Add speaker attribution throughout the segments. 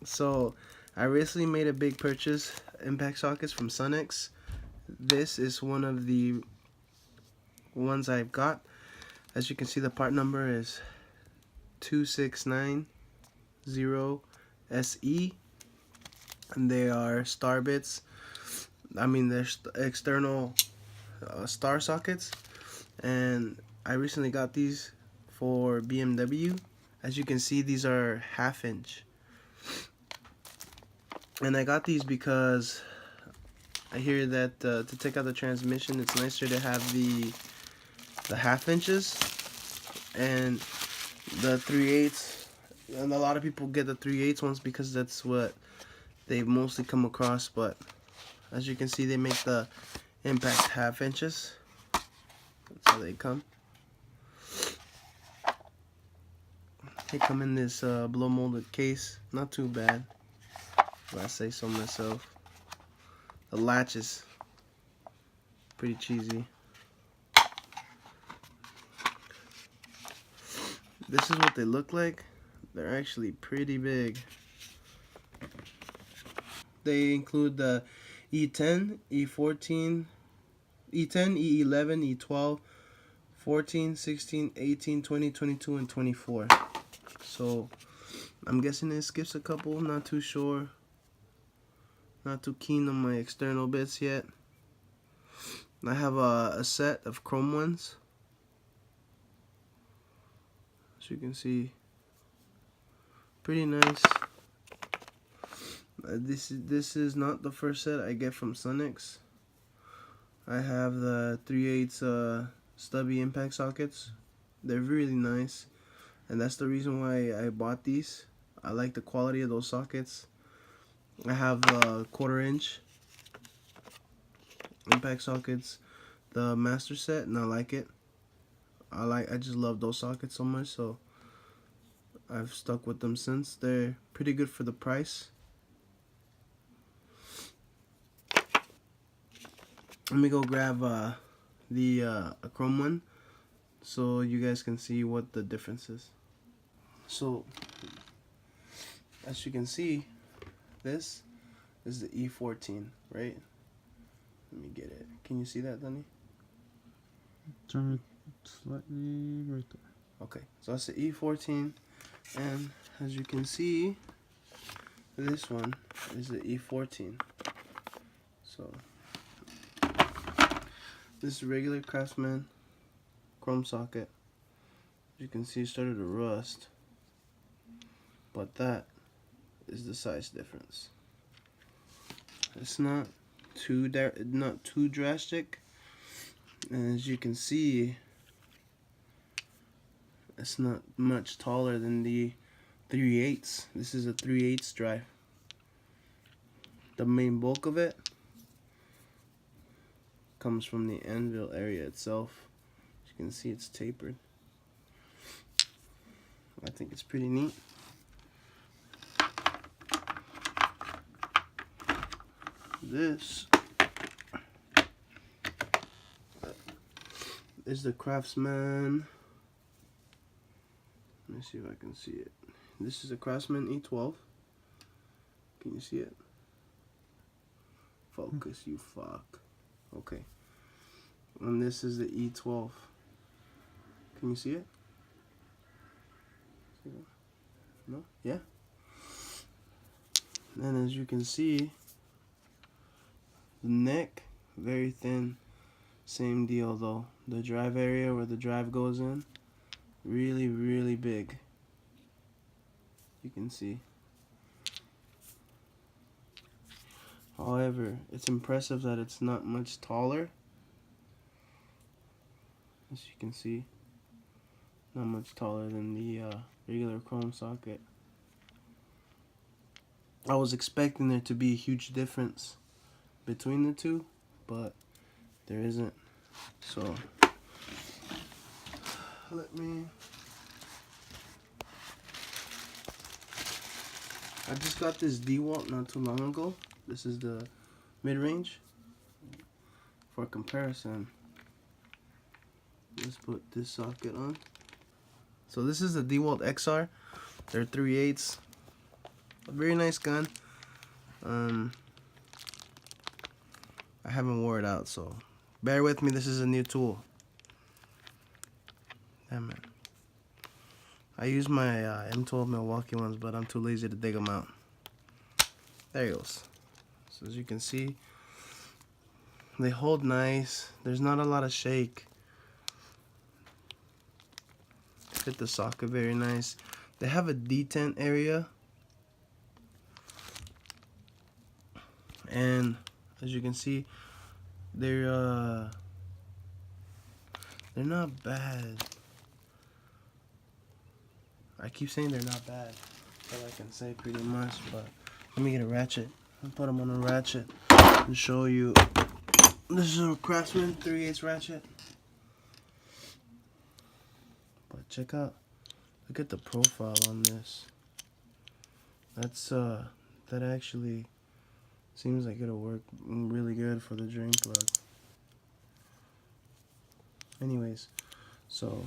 Speaker 1: So I recently made a big purchase, impact sockets from Sunex. This is one of the ones I've got. As you can see, the part number is 2690SE, and they are star bits. I mean, they're external star sockets, and I recently got these for BMW. As you can see, these are 1/2 inch, and I got these because I hear that to take out the transmission, it's nicer to have the 1/2 inches and the 3/8. And a lot of people get the 3/8 ones because that's what they mostly come across. But as you can see, they make the impact 1/2 inches. That's how they come. They come in this blow molded case. Not too bad, if I say so myself. The latch is pretty cheesy. This is what they look like. They're actually pretty big. They include the E10, E14, E10, E11, E12, 14, 16, 18, 20, 22, and 24. So I'm guessing it skips a couple. Not too sure. Not too keen on my external bits yet. I have a set of chrome ones. As you can see, pretty nice. This is not the first set I get from Sunex. I have the 3/8 stubby impact sockets. They're really nice, and that's the reason why I bought these. I like the quality of those sockets. I have the 1/4 inch impact sockets, the master set, and I like it. I just love those sockets so much, so I've stuck with them since. They're pretty good for the price. Let me go grab the chrome one so you guys can see what the difference is. So as you can see, this is the E14, right? Let me get it. Can you see that, Danny?
Speaker 2: Turn it slightly right there.
Speaker 1: Okay, so that's the E14, and as you can see, this one is the E14. So this is a regular Craftsman chrome socket. As you can see, it started to rust, but that is the size difference. It's not too drastic, and as you can see, it's not much taller than the 3/8. This is a 3/8 drive. The main bulk of it comes from the anvil area itself. As you can see, it's tapered. I think it's pretty neat. This is the Craftsman. Let me see if I can see it. This is a Craftsman E12. Can you see it? Focus, you fuck. Okay. And this is the E12. Can you see it? No? Yeah? And as you can see, the neck, very thin. Same deal though. The drive area where the drive goes in, really, really big. You can see. However, it's impressive that it's not much taller. As you can see, not much taller than the regular chrome socket. I was expecting there to be a huge difference between the two, but there isn't. So I just got this DeWalt not too long ago. This is the mid-range. For comparison, let's put this socket on. So this is the DeWalt XR. They're 3/8. a very nice gun. I haven't wore it out, so bear with me. This is a new tool. Damn it. I use my M12 Milwaukee ones, but I'm too lazy to dig them out. There it goes. So as you can see, they hold nice. There's not a lot of shake. Fit the socket very nice. They have a detent area, and as you can see, they're not bad. I keep saying they're not bad. That's all I can say pretty much. But let me get a ratchet. I'll put them on a ratchet and show you. This is a Craftsman 3/8 ratchet. But check out, look at the profile on this. That's that actually seems like it'll work really good for the drain plug. Anyways, so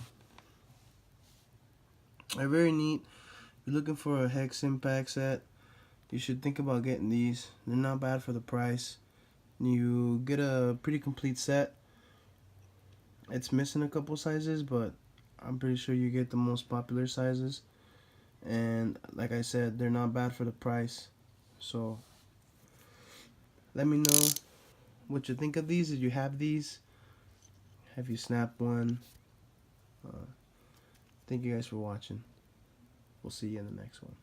Speaker 1: they're very neat. If you're looking for a hex impact set, you should think about getting these. They're not bad for the price. You get a pretty complete set. It's missing a couple sizes, but I'm pretty sure you get the most popular sizes. And like I said, they're not bad for the price. So let me know what you think of these. If you have these, have you snapped one? Thank you guys for watching. We'll see you in the next one.